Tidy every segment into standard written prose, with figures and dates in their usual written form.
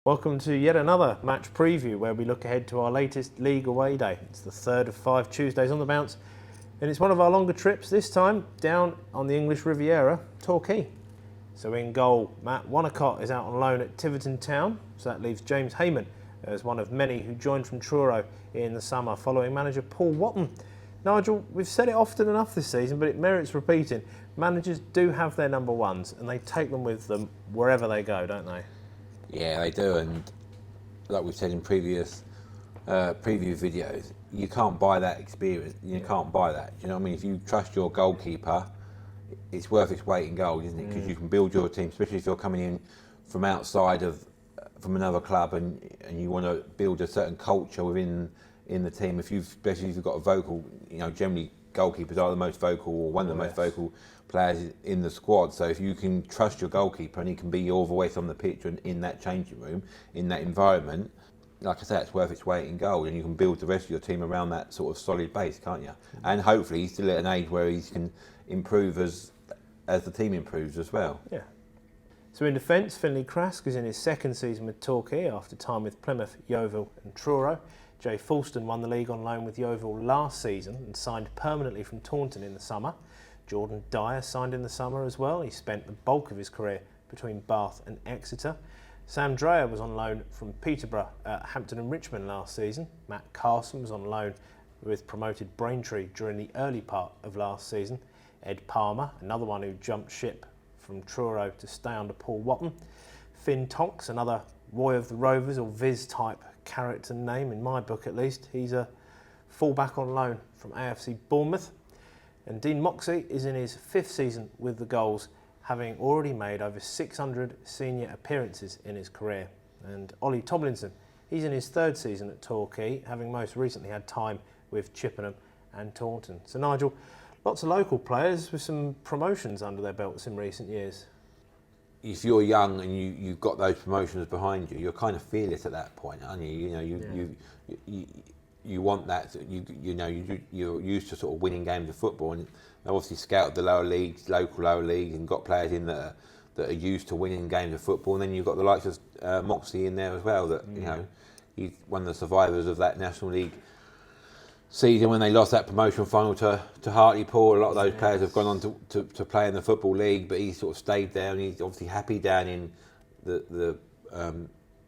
Welcome to yet another match preview where we look ahead to our latest league away day. It's the third of 5 Tuesdays on the bounce, and it's one of our longer trips, this time down on the English Riviera, Torquay. So in goal, Matt Wonnacott is out on loan at Tiverton Town, so that leaves James Heyman as one of many who joined from Truro in the summer following manager Paul Watton. Nigel, we've said it often enough this season, but it merits repeating. Managers do have their number ones, and they take them with them wherever they go, don't they? Yeah, they do, and like we've said in previous preview videos, you can't buy that experience. You can't buy that. Do you know what I mean? If you trust your goalkeeper, it's worth its weight in gold, isn't it? Because you can build your team, especially if you're coming in from outside of from another club, and you want to build a certain culture within the team. Especially if you've got a vocal, generally goalkeepers are the most vocal or one of the most vocal players in the squad. So if you can trust your goalkeeper and he can be your voice on the pitch and in that changing room, in that environment, like I say, it's worth its weight in gold, and you can build the rest of your team around that sort of solid base, can't you? And hopefully he's still at an age where he can improve as the team improves as well. Yeah. So in defence, Finlay Crask is in his second season with Torquay after time with Plymouth, Yeovil and Truro. Jay Fulston won the league on loan with Yeovil last season and signed permanently from Taunton in the summer. Jordan Dyer signed in the summer as well. He spent the bulk of his career between Bath and Exeter. Sam Dreyer was on loan from Peterborough, Hampton and Richmond last season. Matt Carson was on loan with promoted Braintree during the early part of last season. Ed Palmer, another one who jumped ship from Truro to stay under Paul Watton. Finn Tonks, another Roy of the Rovers or Viz type character name in my book at least. He's a fullback on loan from AFC Bournemouth. And Dean Moxey is in his fifth season with the Goals, having already made over 600 senior appearances in his career. And Ollie Tomlinson, he's in his third season at Torquay, having most recently had time with Chippenham and Taunton. So Nigel, lots of local players with some promotions under their belts in recent years. If you're young and you've got those promotions behind you, you're kind of fearless at that point, aren't you? You want that. You're used to sort of winning games of football, and they've obviously scouted the lower leagues, local lower leagues, and got players in that are used to winning games of football. And then you've got the likes of Moxey in there as well. That he's one of the survivors of that National League season when they lost that promotion final to Hartlepool. A lot of those players have gone on to play in the Football League, but he sort of stayed down. He's obviously happy down in the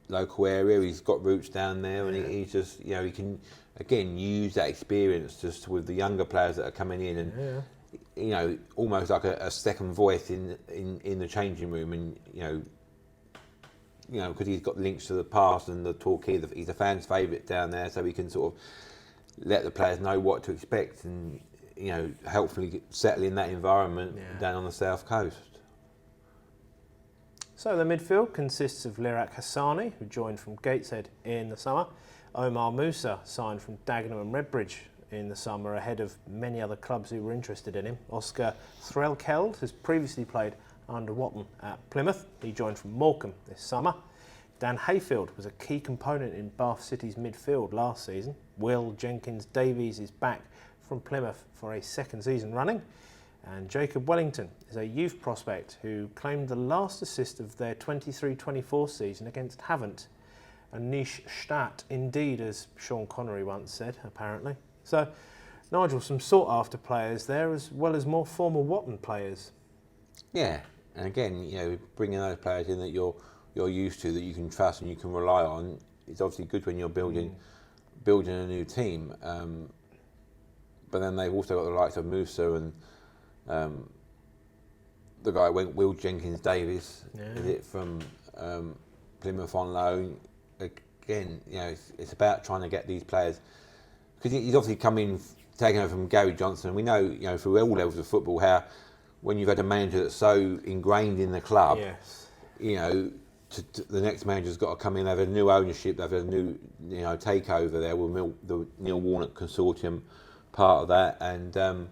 local area. He's got roots down there, and he's just, he can again use that experience just with the younger players that are coming in, and almost like a second voice in the changing room, and because he's got links to the past and the Torquay, he's a fan's favourite down there, so he can sort of let the players know what to expect, and hopefully settle in that environment down on the south coast. So the midfield consists of Lirak Hassani, who joined from Gateshead in the summer. Omar Musa signed from Dagenham and Redbridge in the summer ahead of many other clubs who were interested in him. Oscar Threlkeld has previously played under Watton at Plymouth. He joined from Morecambe this summer. Dan Hayfield was a key component in Bath City's midfield last season. Will Jenkins-Davies is back from Plymouth for a second season running. And Jacob Wellington is a youth prospect who claimed the last assist of their 23-24 season against Havant. A niche stat indeed, as Sean Connery once said, apparently. So, Nigel, some sought-after players there, as well as more former Watton players. Yeah, and again, bringing those players in that you're used to, that you can trust and you can rely on. It's obviously good when you're building a new team. But then they've also got the likes of Musa and the guy Will Jenkins-Davies, is it, from Plymouth on loan. Again, it's about trying to get these players, because he's obviously taken over from Gary Johnson. We know, through all levels of football, how when you've had a manager that's so ingrained in the club, the next manager's got to come in. They've had a new ownership. They've had a new, takeover there with the Neil Warnock consortium, part of that, and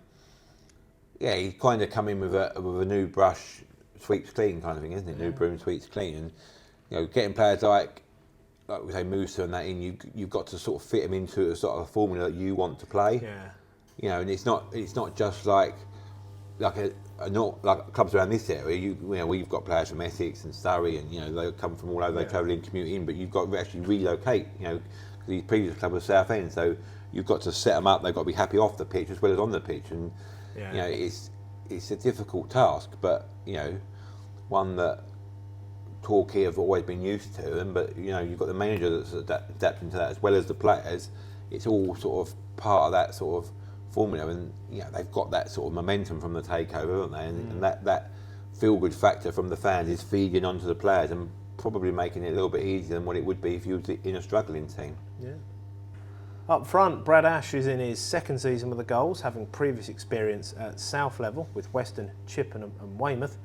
he's kind of come in with a new brush, sweeps clean kind of thing, isn't it? New broom sweeps clean, and getting players like we say Musa and that in, you've got to sort of fit them into a sort of formula that you want to play. And it's not just like are not like clubs around this area. You know, we've got players from Essex and Surrey, and you know they come from all over. They travel in, commute in, but you've got to actually relocate. You know, the previous club was Southend, so you've got to set them up. They've got to be happy off the pitch as well as on the pitch, and you know it's a difficult task, but you know one that Torquay have always been used to. And but you know you've got the manager that's adapting to that as well as the players. It's all sort of part of that sort of formula, and you know they've got that sort of momentum from the takeover, haven't they? And that feel-good factor from the fans is feeding onto the players and probably making it a little bit easier than what it would be if you were in a struggling team. Yeah. Up front, Brad Ash is in his second season with the Goals, having previous experience at South level with Western, Chippenham and Weymouth.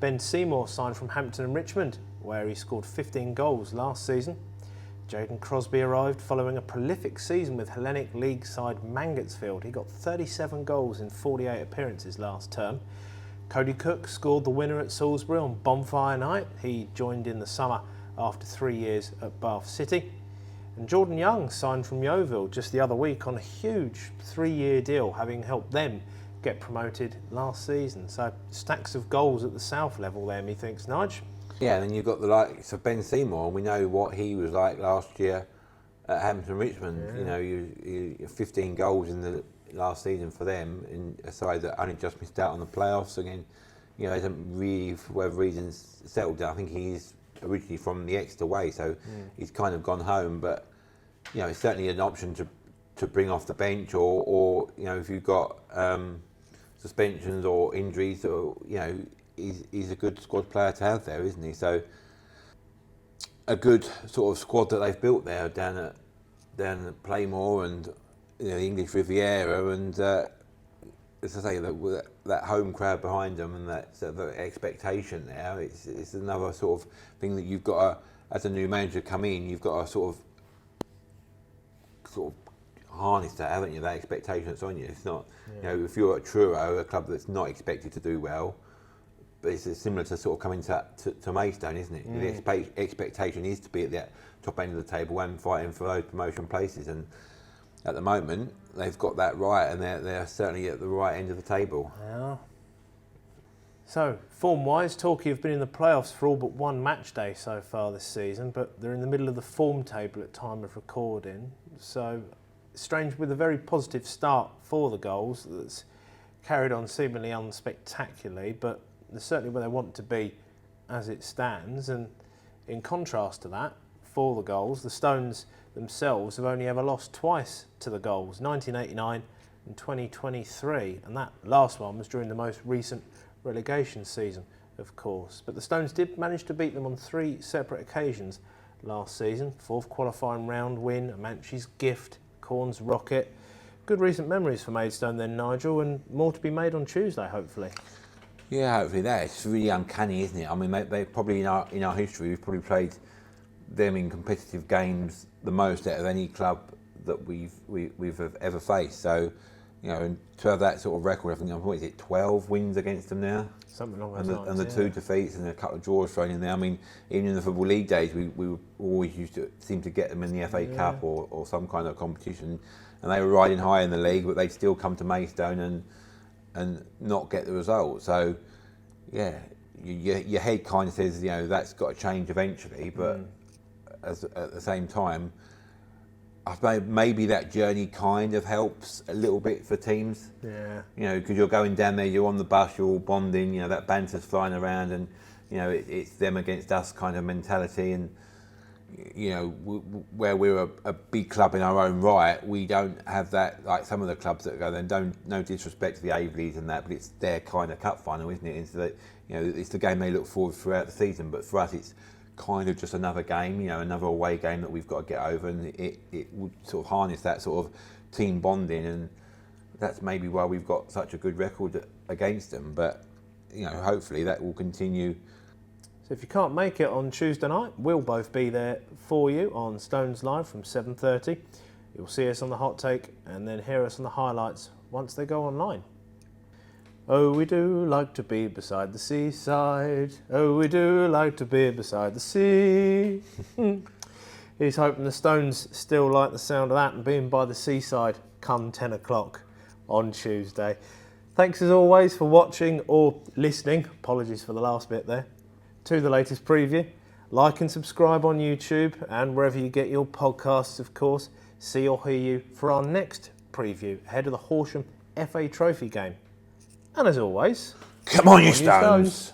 Ben Seymour signed from Hampton and Richmond, where he scored 15 goals last season. Jayden Crosby arrived following a prolific season with Hellenic League side Mangotsfield. He got 37 goals in 48 appearances last term. Cody Cook scored the winner at Salisbury on Bonfire Night. He joined in the summer after 3 years at Bath City. And Jordan Young signed from Yeovil just the other week on a huge 3-year deal, having helped them get promoted last season. So stacks of goals at the South level there, methinks, Nigel. Yeah, and then you've got the likes of Ben Seymour, and we know what he was like last year at Hampton Richmond. Yeah. You know, you 15 goals in the last season for them, in a side that only just missed out on the playoffs. Again, you know, hasn't really, for whatever reasons, settled down. I think he's originally from the Exeter way, so he's kind of gone home. But you know, it's certainly an option to bring off the bench, or you know, if you've got suspensions or injuries, or you know. He's a good squad player to have there, isn't he? So a good sort of squad that they've built there down at Playmore and you know, the English Riviera, and as I say, that home crowd behind them and that sort of expectation there. It's another sort of thing that you've got to, as a new manager come in, you've got to sort of harness that, haven't you? That expectation that's on you. It's not, you know, if you're at Truro, a club that's not expected to do well. But it's similar to sort of coming to Maidstone, isn't it? The expectation is to be at the top end of the table and fighting for those promotion places. And at the moment, they've got that right, and they're certainly at the right end of the table. Yeah. So, form-wise, Torquay have been in the playoffs for all but one match day so far this season, but they're in the middle of the form table at time of recording. So, strange, with a very positive start for the Goals that's carried on seemingly unspectacularly, but they're certainly where they want to be as it stands. And in contrast to that, for the Goals, the Stones themselves have only ever lost twice to the Goals, 1989 and 2023, and that last one was during the most recent relegation season, of course. But the Stones did manage to beat them on 3 separate occasions last season. 4th qualifying round win, a Manchie's gift, Corn's rocket. Good recent memories for Maidstone then, Nigel, and more to be made on Tuesday, hopefully. Yeah, hopefully that. It's really uncanny, isn't it? I mean, they probably in our history, we've probably played them in competitive games the most out of any club that we've ever faced. So, you know, and to have that sort of record, I think, what is it, 12 wins against them now? Something along those lines, and the 2 defeats and a couple of draws thrown in there. I mean, even in the Football League days, we always used to seem to get them in the FA Cup or some kind of competition, and they were riding high in the league, but they'd still come to Maidstone and not get the result. So, yeah, your head kind of says, you know, that's got to change eventually. But at the same time, I suppose maybe that journey kind of helps a little bit for teams. Yeah. You know, because you're going down there, you're on the bus, you're all bonding. You know, that banter's flying around, and you know, it's them against us kind of mentality. And you know, where we're a big club in our own right, we don't have that like some of the clubs that go there. No disrespect to the Aveleys and that, but it's their kind of cup final, isn't it? It's the, you know, it's the game they look forward throughout the season. But for us, it's kind of just another game, you know, another away game that we've got to get over, and it would sort of harness that sort of team bonding, and that's maybe why we've got such a good record against them. But you know, hopefully that will continue. So if you can't make it on Tuesday night, we'll both be there for you on Stones Live from 7:30. You'll see us on the hot take and then hear us on the highlights once they go online. Oh, we do like to be beside the seaside. Oh, we do like to be beside the sea. He's hoping the Stones still like the sound of that and being by the seaside come 10 o'clock on Tuesday. Thanks as always for watching or listening, apologies for the last bit there, to the latest preview. Like and subscribe on YouTube and wherever you get your podcasts, of course. See or hear you for our next preview ahead of the Horsham FA Trophy game. And as always, Come on, you Stones.